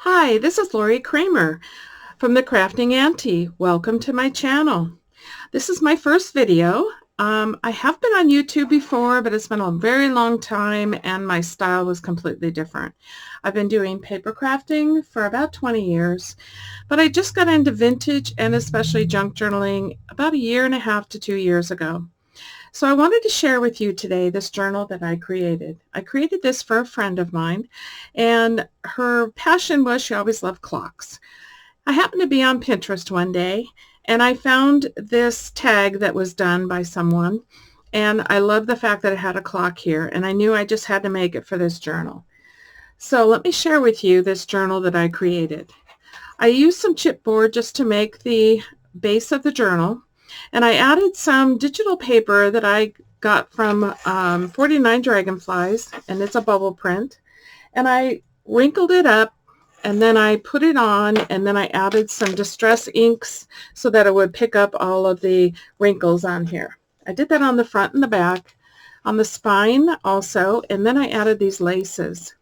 Hi, this is Lori Kramer from the Crafting Auntie. Welcome to my channel. This is my first video. I have been on YouTube before, but it's been a very long time and my style was completely different. I've been doing paper crafting for about 20 years, but I just got into vintage and especially junk journaling about 1.5 to 2 years ago. So I wanted to share with you today this journal that I created. I created this for a friend of mine, and her passion was she always loved clocks. I happened to be on Pinterest one day, and I found this tag that was done by someone, and I love the fact that it had a clock here, and I knew I just had to make it for this journal. So let me share with you this journal that I created. I used some chipboard just to make the base of the journal. And I added some digital paper that I got from 49 Dragonflies, and it's a bubble print. And I wrinkled it up, and then I put it on, and then I added some distress inks so that it would pick up all of the wrinkles on here. I did that on the front and the back, on the spine also, and then I added these laces.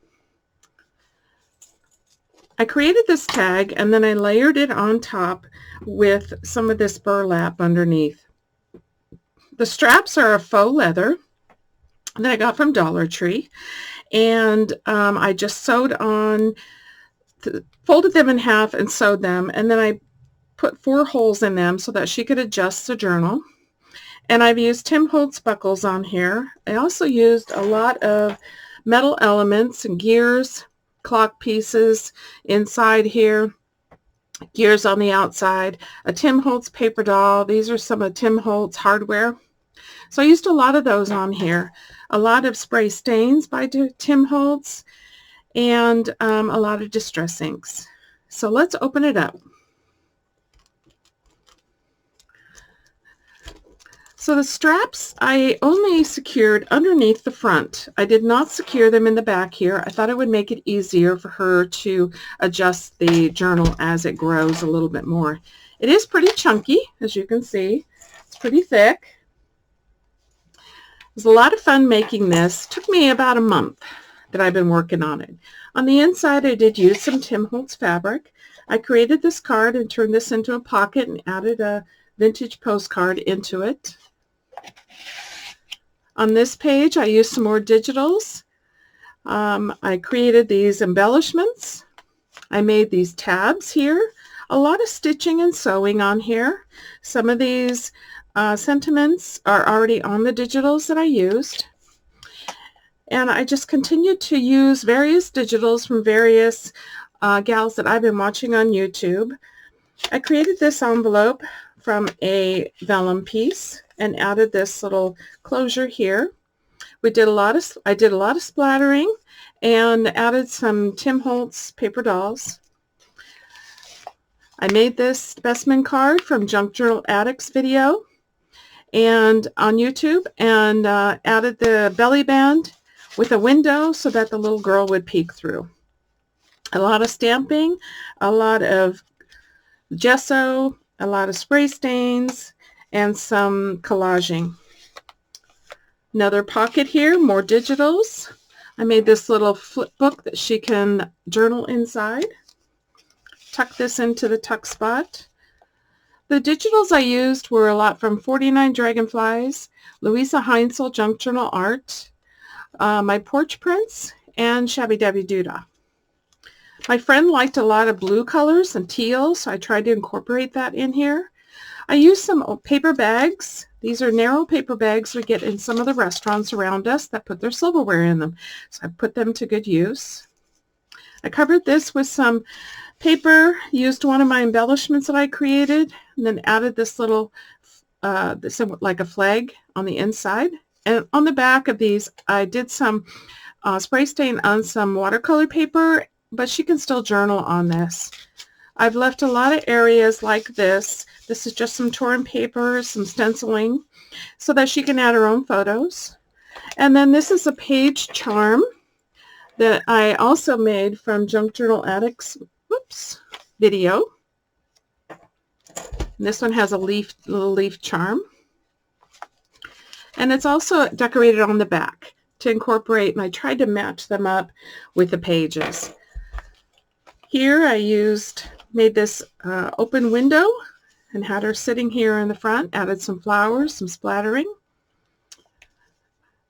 I created this tag and then I layered it on top with some of this burlap underneath. The straps are a faux leather that I got from Dollar Tree, and I just sewed on, folded them in half and sewed them, and then I put 4 holes in them so that she could adjust the journal. And I've used Tim Holtz buckles on here. I also used a lot of metal elements and gears, clock pieces inside here, gears on the outside, a Tim Holtz paper doll. These are some of Tim Holtz hardware. So I used a lot of those on here. A lot of spray stains by Tim Holtz and a lot of distress inks. So let's open it up. So the straps I only secured underneath the front. I did not secure them in the back here. I thought it would make it easier for her to adjust the journal as it grows a little bit more. It is pretty chunky, as you can see. It's pretty thick. It was a lot of fun making this. It took me about a month that I've been working on it. On the inside, I did use some Tim Holtz fabric. I created this card and turned this into a pocket and added a vintage postcard into it. On this page, I used some more digitals. I created these embellishments. I made these tabs here. A lot of stitching and sewing on here. Some of these sentiments are already on the digitals that I used. And I just continued to use various digitals from various gals that I've been watching on YouTube. I created this envelope from a vellum piece and added this little closure here. I did a lot of splattering and added some Tim Holtz paper dolls. I made this specimen card from Junk Journal Addicts video and on YouTube, and added the belly band with a window so that the little girl would peek through. A lot of stamping, a lot of gesso, a lot of spray stains, and some collaging. Another pocket here, more digitals. I made this little flip book that she can journal inside. Tuck this into the tuck spot. The digitals I used were a lot from 49 Dragonflies, Louisa Heinzel Junk Journal Art, my porch prints, and Shabby Dabby Doodah. My friend liked a lot of blue colors and teal, so I tried to incorporate that in here. I used some paper bags. These are narrow paper bags we get in some of the restaurants around us that put their silverware in them. So I put them to good use. I covered this with some paper, used one of my embellishments that I created, and then added this little, this like a flag on the inside. And on the back of these, I did some spray stain on some watercolor paper, but she can still journal on this. I've left a lot of areas like this. This is just some torn paper, some stenciling, so that she can add her own photos. And then this is a page charm that I also made from Junk Journal Addicts video. And this one has a little leaf charm. And it's also decorated on the back to incorporate, and I tried to match them up with the pages. Here I made this open window and had her sitting here in the front, added some flowers, some splattering,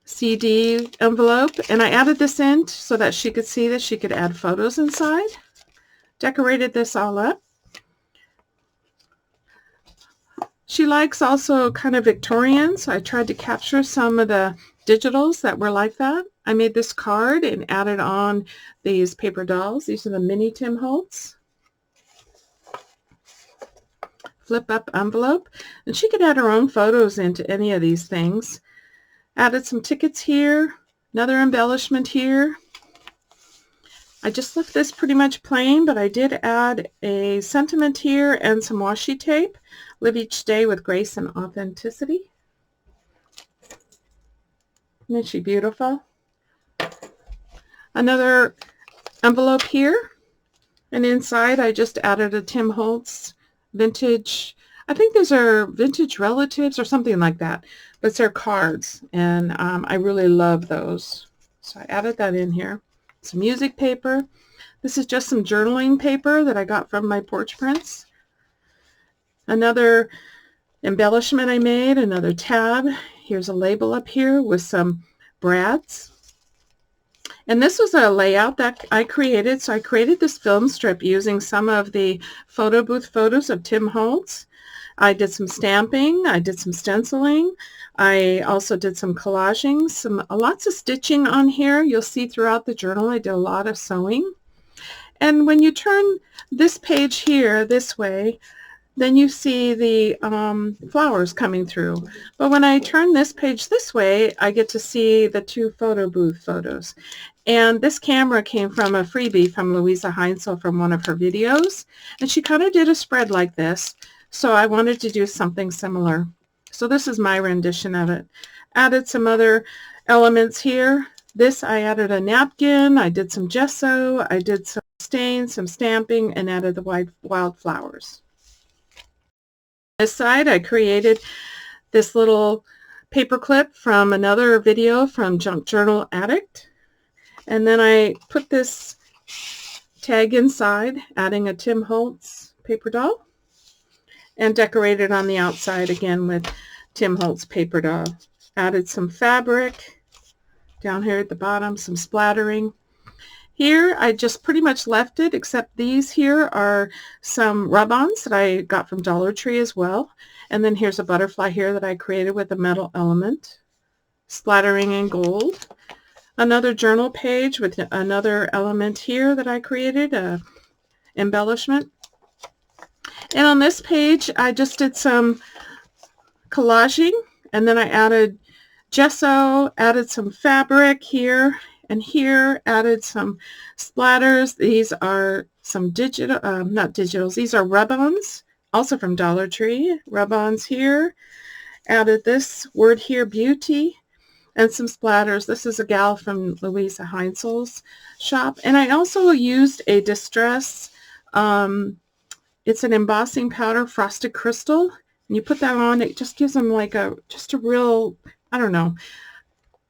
CD envelope, and I added this in so that she could see that she could add photos inside. Decorated this all up. She likes also kind of Victorian, so I tried to capture some of the digitals that were like that. I made this card and added on these paper dolls. These are the mini Tim Holtz. Flip up envelope, and she could add her own photos into any of these things. Added some tickets here, another embellishment here. I just left this pretty much plain, but I did add a sentiment here and some washi tape. Live each day with grace and authenticity. Isn't she beautiful? Another envelope here, and inside I just added a Tim Holtz vintage, I think these are vintage relatives or something like that, but they're cards, and I really love those. So I added that in here. Some music paper. This is just some journaling paper that I got from my porch prints. Another embellishment I made, another tab. Here's a label up here with some brads. And this was a layout that I created. So I created this film strip using some of the photo booth photos of Tim Holtz. I did some stamping, I did some stenciling, I also did some collaging, lots of stitching on here. You'll see throughout the journal I did a lot of sewing. And when you turn this page here this way, then you see the flowers coming through. But when I turn this page this way, I get to see the two photo booth photos. And this camera came from a freebie from Louisa Heinzel from one of her videos. And she kind of did a spread like this. So I wanted to do something similar. So this is my rendition of it. Added some other elements here. This I added a napkin, I did some gesso, I did some stains, some stamping, and added the wildflowers. This side I created this little paper clip from another video from Junk Journal Addict. And then I put this tag inside, adding a Tim Holtz paper doll. And decorated on the outside again with Tim Holtz paper doll. Added some fabric down here at the bottom, some splattering. Here I just pretty much left it, except these here are some rub-ons that I got from Dollar Tree as well. And then here's a butterfly here that I created with a metal element, splattering in gold. Another journal page with another element here that I created, embellishment. And on this page, I just did some collaging, and then I added gesso, added some fabric here and here, added some splatters. These are some digital, not digitals, these are rub-ons, also from Dollar Tree. Rub-ons here. Added this word here, beauty, and some splatters. This is a gal from Louisa Heinzel's shop. And I also used a Distress, it's an embossing powder, frosted crystal, and you put that on, it just gives them like just a real, I don't know,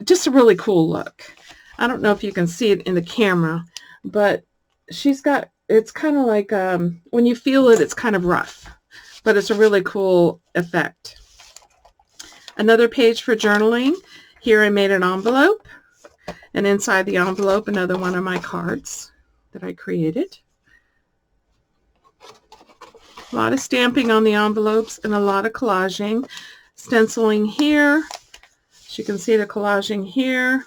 just a really cool look. I don't know if you can see it in the camera, but she's got, it's kind of like, when you feel it, it's kind of rough, but it's a really cool effect. Another page for journaling. Here I made an envelope, and inside the envelope, another one of my cards that I created. A lot of stamping on the envelopes and a lot of collaging. Stenciling here. As you can see, the collaging here.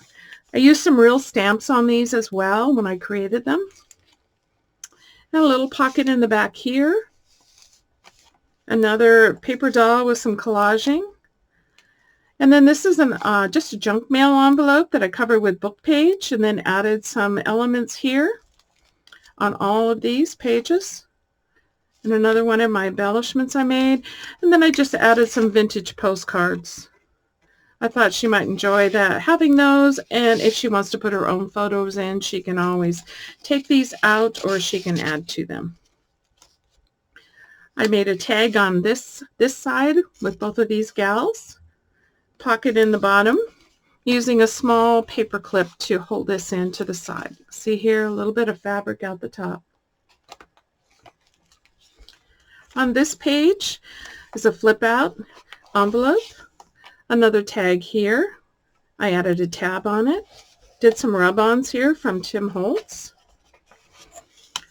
I used some real stamps on these as well when I created them. And a little pocket in the back here. Another paper doll with some collaging. And then this is just a junk mail envelope that I covered with book page, and then added some elements here on all of these pages. And another one of my embellishments I made. And then I just added some vintage postcards. I thought she might enjoy that, having those, and if she wants to put her own photos in, she can always take these out or she can add to them. I made a tag on this side with both of these gals. Pocket in the bottom, using a small paper clip to hold this in to the side. See here, a little bit of fabric out the top. On this page is a flip out envelope, another tag here. I added a tab on it, did some rub-ons here from Tim Holtz.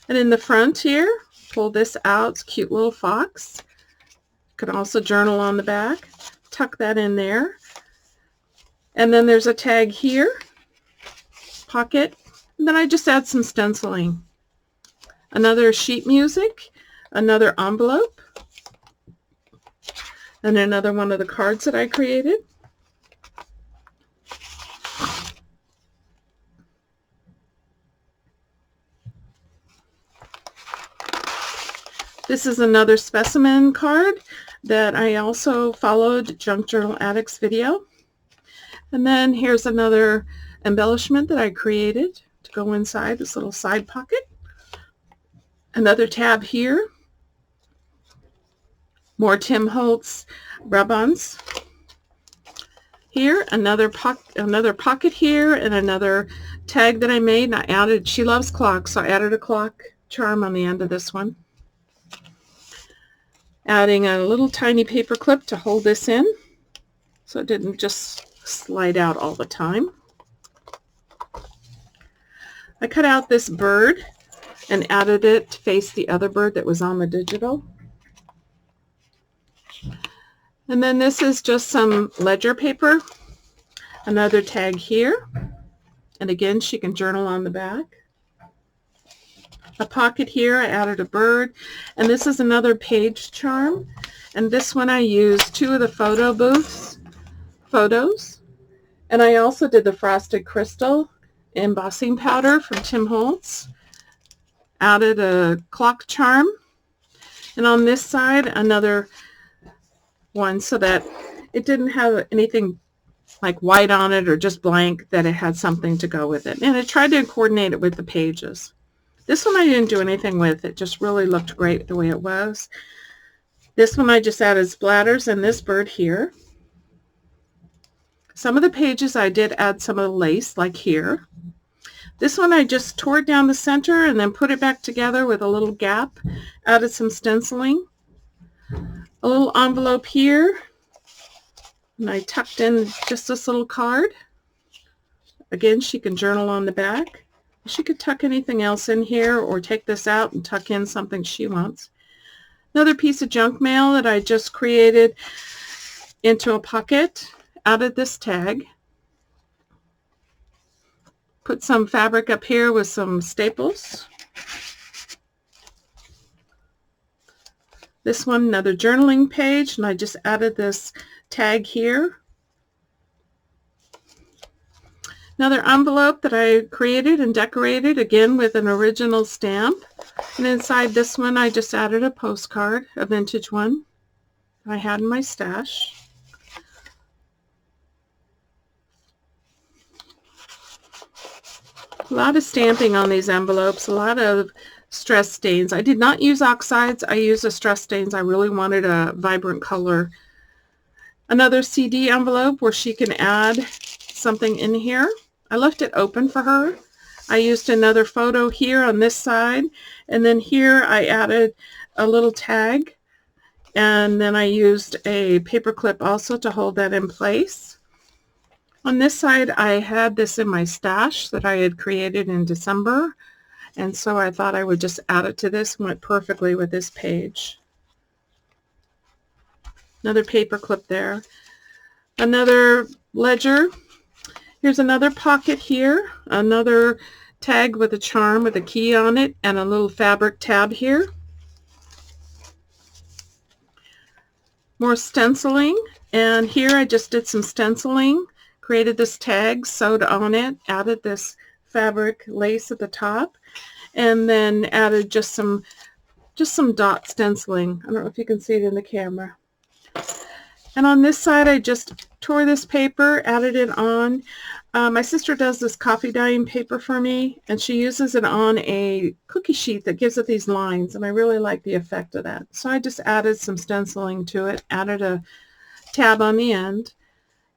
And in the front here, pull this out, it's a cute little fox. You can also journal on the back, tuck that in there. And then there's a tag here, pocket, and then I just add some stenciling. Another sheet music, another envelope, and another one of the cards that I created. This is another specimen card that I also followed Junk Journal Addicts video. And then here's another embellishment that I created to go inside this little side pocket. Another tab here. More Tim Holtz rub-ons. Here, another pocket here, and another tag that I made. And I added, she loves clocks, so I added a clock charm on the end of this one. Adding a little tiny paper clip to hold this in so it didn't just slide out all the time. I cut out this bird and added it to face the other bird that was on the digital. And then this is just some ledger paper, another tag here, and again she can journal on the back. A pocket here, I added a bird, and this is another page charm, and this one I used 2 of the photo booths photos, and I also did the frosted crystal embossing powder from Tim Holtz. Added a clock charm, and on this side another one so that it didn't have anything like white on it or just blank, that it had something to go with it, and I tried to coordinate it with the pages. This one I didn't do anything with. It just really looked great the way it was. This one I just added splatters and this bird here. Some of the pages I did add some of the lace, like here. This one I just tore it down the center and then put it back together with a little gap. Added some stenciling. A little envelope here. And I tucked in just this little card. Again, she can journal on the back. She could tuck anything else in here or take this out and tuck in something she wants. Another piece of junk mail that I just created into a pocket. Added this tag. Put some fabric up here with some staples. This one, another journaling page, and I just added this tag here. Another envelope that I created and decorated, again with an original stamp. And inside this one I just added a postcard, a vintage one I had in my stash. A lot of stamping on these envelopes, a lot of stress stains. I did not use oxides, I used a stress stains. I really wanted a vibrant color. Another CD envelope where she can add something in here. I left it open for her. I used another photo here on this side, and then here I added a little tag, and then I used a paper clip also to hold that in place. On this side I had this in my stash that I had created in December, and so I thought I would just add it to this. Went perfectly with this page. Another paper clip there. Another ledger. Here's another pocket here, another tag with a charm with a key on it, and a little fabric tab here. More stenciling, and here I just did some stenciling, created this tag, sewed on it, added this fabric lace at the top, and then added just some dot stenciling. I don't know if you can see it in the camera. And on this side I just tore this paper, added it on. My sister does this coffee dyeing paper for me, and she uses it on a cookie sheet that gives it these lines, and I really like the effect of that. So I just added some stenciling to it, added a tab on the end.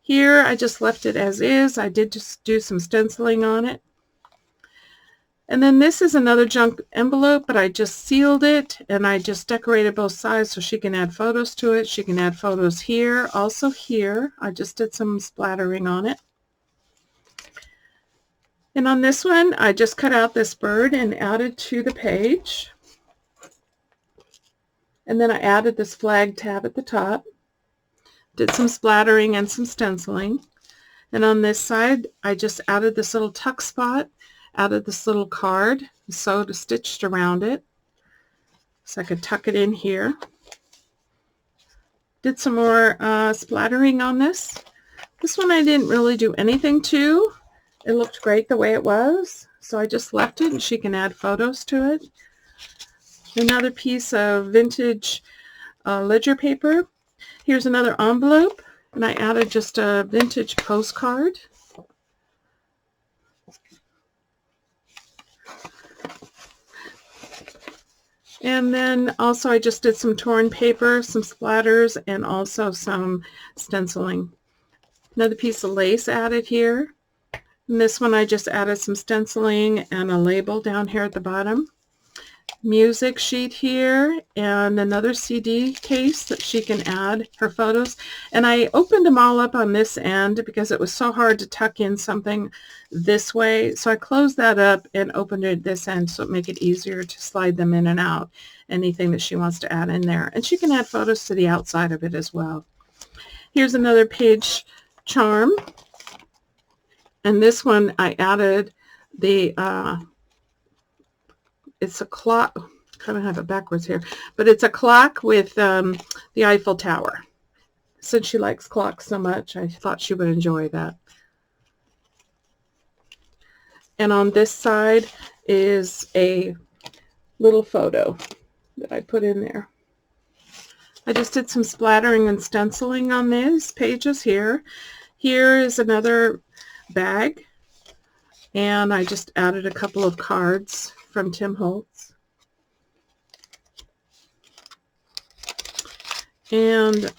Here I just left it as is. I did just do some stenciling on it. And then this is another junk envelope, but I just sealed it and I just decorated both sides so she can add photos to it. She can add photos here, also here. I just did some splattering on it. And on this one, I just cut out this bird and added to the page. And then I added this flag tab at the top. Did some splattering and some stenciling. And on this side, I just added this little tuck spot. Added this little card, sewed, stitched around it so I could tuck it in here. Did some more splattering on this. This one I didn't really do anything to. It looked great the way it was, so I just left it and she can add photos to it. Another piece of vintage ledger paper. Here's another envelope, and I added just a vintage postcard. And then also I just did some torn paper, some splatters, and also some stenciling. Another piece of lace added here. And this one I just added some stenciling and a label down here at the bottom. Music sheet here, and another CD case that she can add her photos. And I opened them all up on this end because it was so hard to tuck in something this way. So I closed that up and opened it this end so it make it easier to slide them in and out, anything that she wants to add in there. And she can add photos to the outside of it as well. Here's another page charm. And this one I added the it's a clock. Kind of have it backwards here, but it's a clock with the Eiffel Tower. Since she likes clocks so much, I thought she would enjoy that. And on this side is a little photo that I put in there. I just did some splattering and stenciling on these pages here. Here is another bag, and I just added a couple of cards from Tim Holtz. And a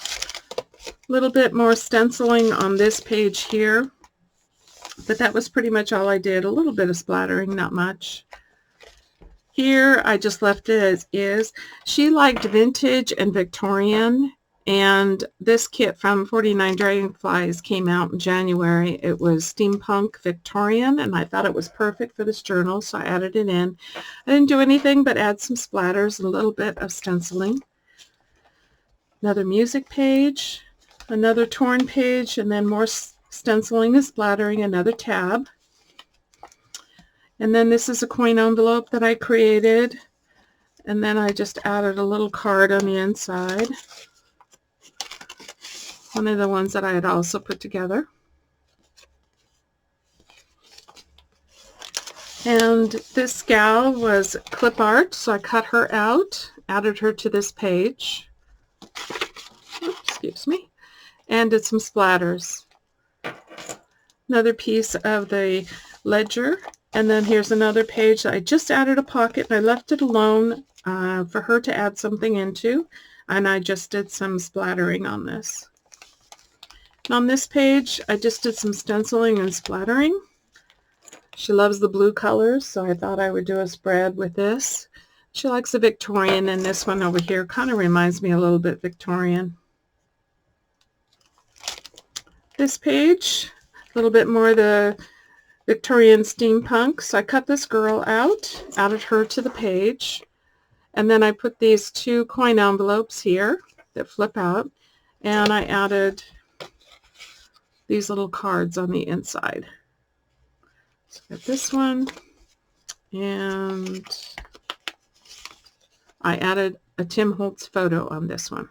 little bit more stenciling on this page here. But that was pretty much all I did. A little bit of splattering, not much. Here, I just left it as is. She liked vintage and Victorian, and this kit from 49 Dragonflies came out in January. It was steampunk Victorian, and I thought it was perfect for this journal, so I added it in. I didn't do anything but add some splatters and a little bit of stenciling. Another music page, another torn page, and then more stenciling and splattering, another tab. And then this is a coin envelope that I created, and then I just added a little card on the inside. One of the ones that I had also put together. And this gal was clip art, so I cut her out, added her to this page. Oops, excuse me. And did some splatters. Another piece of the ledger. And then here's another page that I just added a pocket, and I left it alone for her to add something into. And I just did some splattering on this. And on this page, I just did some stenciling and splattering. She loves the blue colors, so I thought I would do a spread with this. She likes the Victorian, and this one over here kind of reminds me a little bit Victorian. This page, a little bit more the Victorian steampunk. So I cut this girl out, added her to the page, and then I put these two coin envelopes here that flip out, and I added these little cards on the inside. So I got this one, and I added a Tim Holtz photo on this one.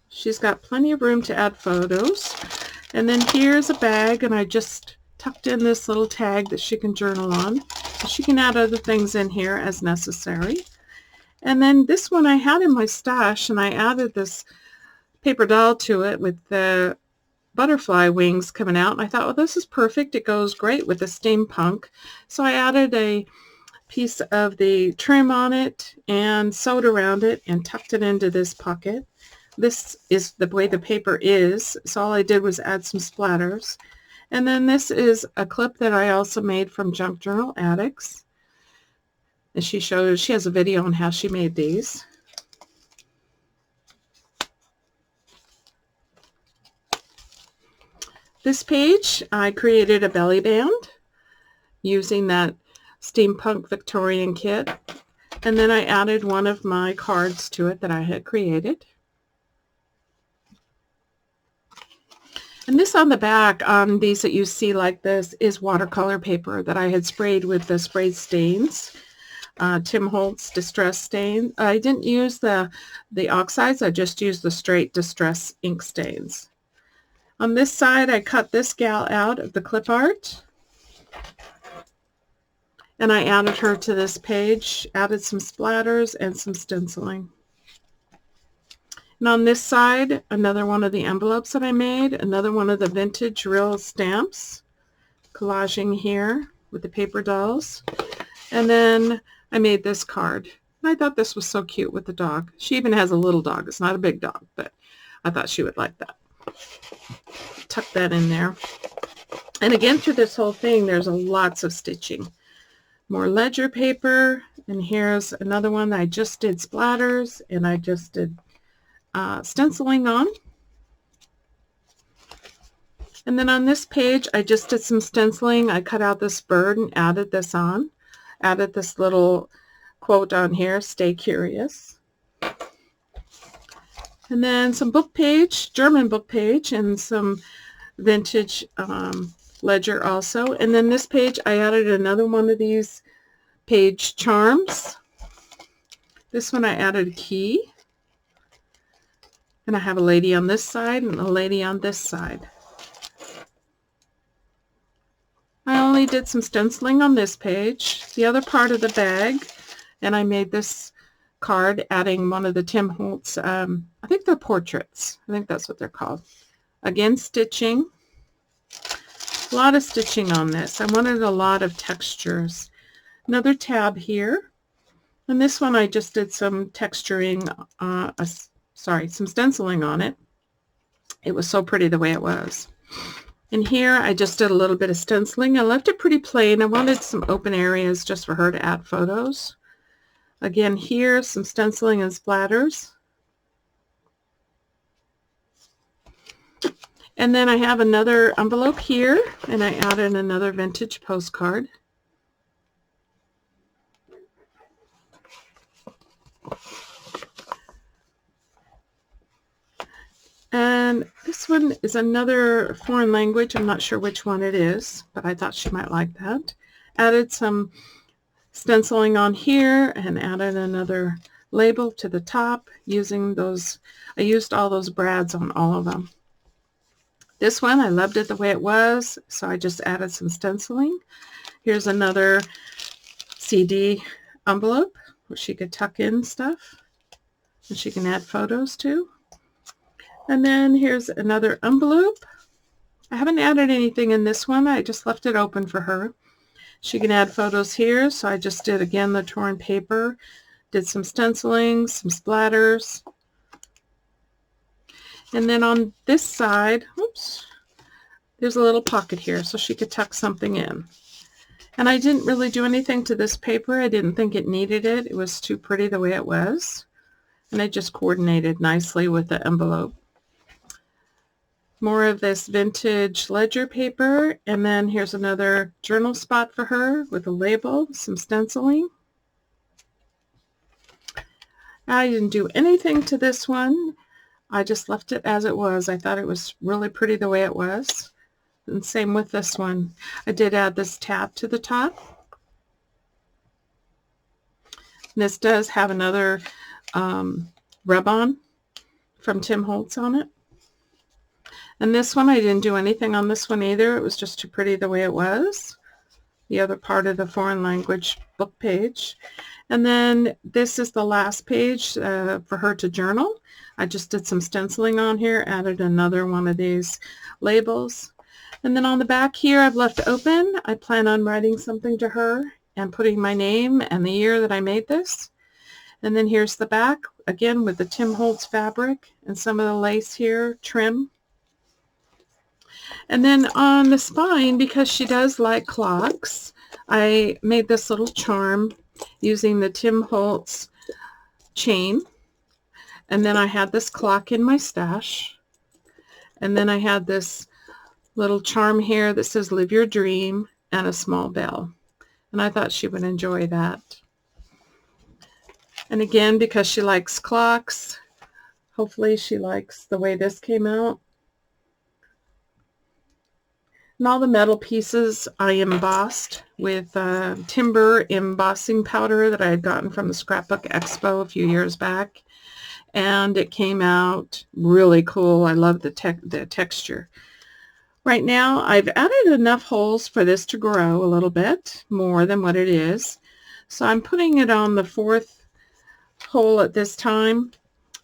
She's got plenty of room to add photos. And then here's a bag, and I just tucked in this little tag that she can journal on. So she can add other things in here as necessary. And then this one I had in my stash, and I added this paper doll to it with the butterfly wings coming out. And I thought, well, this is perfect. It goes great with the steampunk. So I added a piece of the trim on it and sewed around it and tucked it into this pocket. This is the way the paper is, so all I did was add some splatters. And then this is a clip that I also made from Junk Journal Addicts. And she has a video on how she made these. This page, I created a belly band using that Steampunk Victorian kit. And then I added one of my cards to it that I had created. And this on the back, on these that you see like this, is watercolor paper that I had sprayed with the sprayed stains. Tim Holtz Distress Stain. I didn't use the oxides, I just used the straight Distress ink stains. On this side, I cut this gal out of the clip art. And I added her to this page, added some splatters and some stenciling. And on this side, another one of the envelopes that I made, another one of the vintage real stamps, collaging here with the paper dolls. And then I made this card. And I thought this was so cute with the dog. She even has a little dog. It's not a big dog, but I thought she would like that. Tuck that in there. And again, through this whole thing, there's lots of stitching. More ledger paper, and here's another one that I just did splatters, and I just did stenciling on. And then on this page, I just did some stenciling. I cut out this bird and added this on. Added this little quote on here, "Stay curious." And then some book page, German book page, and some vintage ledger also. And then this page, I added another one of these page charms. This one I added a key. And I have a lady on this side and a lady on this side. I only did some stenciling on this page. The other part of the bag, and I made this card adding one of the Tim Holtz, I think they're portraits. I think that's what they're called. Again, stitching. A lot of stitching on this. I wanted a lot of textures. Another tab here. And this one I just did some texturing, some stenciling on it. It was so pretty the way it was. And here I just did a little bit of stenciling. I left it pretty plain. I wanted some open areas just for her to add photos. Again, here, some stenciling and splatters. And then I have another envelope here, and I added another vintage postcard. And this one is another foreign language. I'm not sure which one it is, but I thought she might like that. Added some stenciling on here and added another label to the top using those. I used all those brads on all of them. This one, I loved it the way it was, so I just added some stenciling. Here's another CD envelope where she could tuck in stuff and she can add photos to. And then here's another envelope. I haven't added anything in this one. I just left it open for her. She can add photos here, so I just did, again, the torn paper. Did some stenciling, some splatters. And then on this side, oops, there's a little pocket here, so she could tuck something in. And I didn't really do anything to this paper. I didn't think it needed it. It was too pretty the way it was. And I just coordinated nicely with the envelope. More of this vintage ledger paper, and then here's another journal spot for her with a label, some stenciling. I didn't do anything to this one. I just left it as it was. I thought it was really pretty the way it was. And same with this one. I did add this tab to the top. This does have another rub-on from Tim Holtz on it. And this one, I didn't do anything on this one either. It was just too pretty the way it was. The other part of the foreign language book page. And then this is the last page for her to journal. I just did some stenciling on here, added another one of these labels. And then on the back here, I've left open. I plan on writing something to her and putting my name and the year that I made this. And then here's the back, again with the Tim Holtz fabric and some of the lace here, trim. And then on the spine, because she does like clocks, I made this little charm using the Tim Holtz chain. And then I had this clock in my stash. And then I had this little charm here that says live your dream and a small bell. And I thought she would enjoy that. And again, because she likes clocks, hopefully she likes the way this came out. And all the metal pieces I embossed with timber embossing powder that I had gotten from the Scrapbook Expo a few years back. And it came out really cool. I love the texture. Right now, I've added enough holes for this to grow a little bit more than what it is. So I'm putting it on the 4th hole at this time.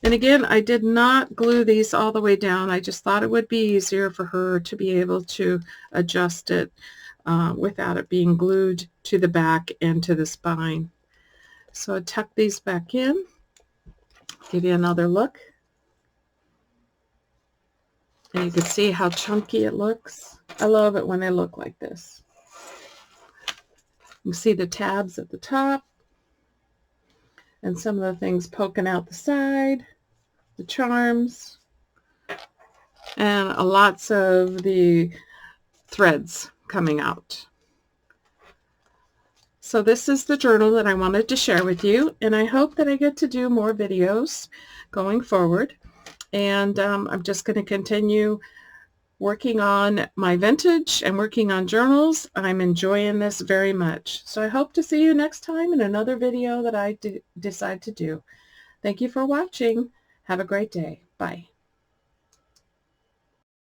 And again, I did not glue these all the way down. I just thought it would be easier for her to be able to adjust it without it being glued to the back and to the spine. So I tuck these back in. Give you another look. And you can see how chunky it looks. I love it when they look like this. You can see the tabs at the top and some of the things poking out the side, the charms, and lots of the threads coming out. So this is the journal that I wanted to share with you, and I hope that I get to do more videos going forward. And I'm just going to continue working on my vintage and working on journals. I'm enjoying this very much. So I hope to see you next time in another video that I decide to do. Thank you for watching. Have a great day. Bye.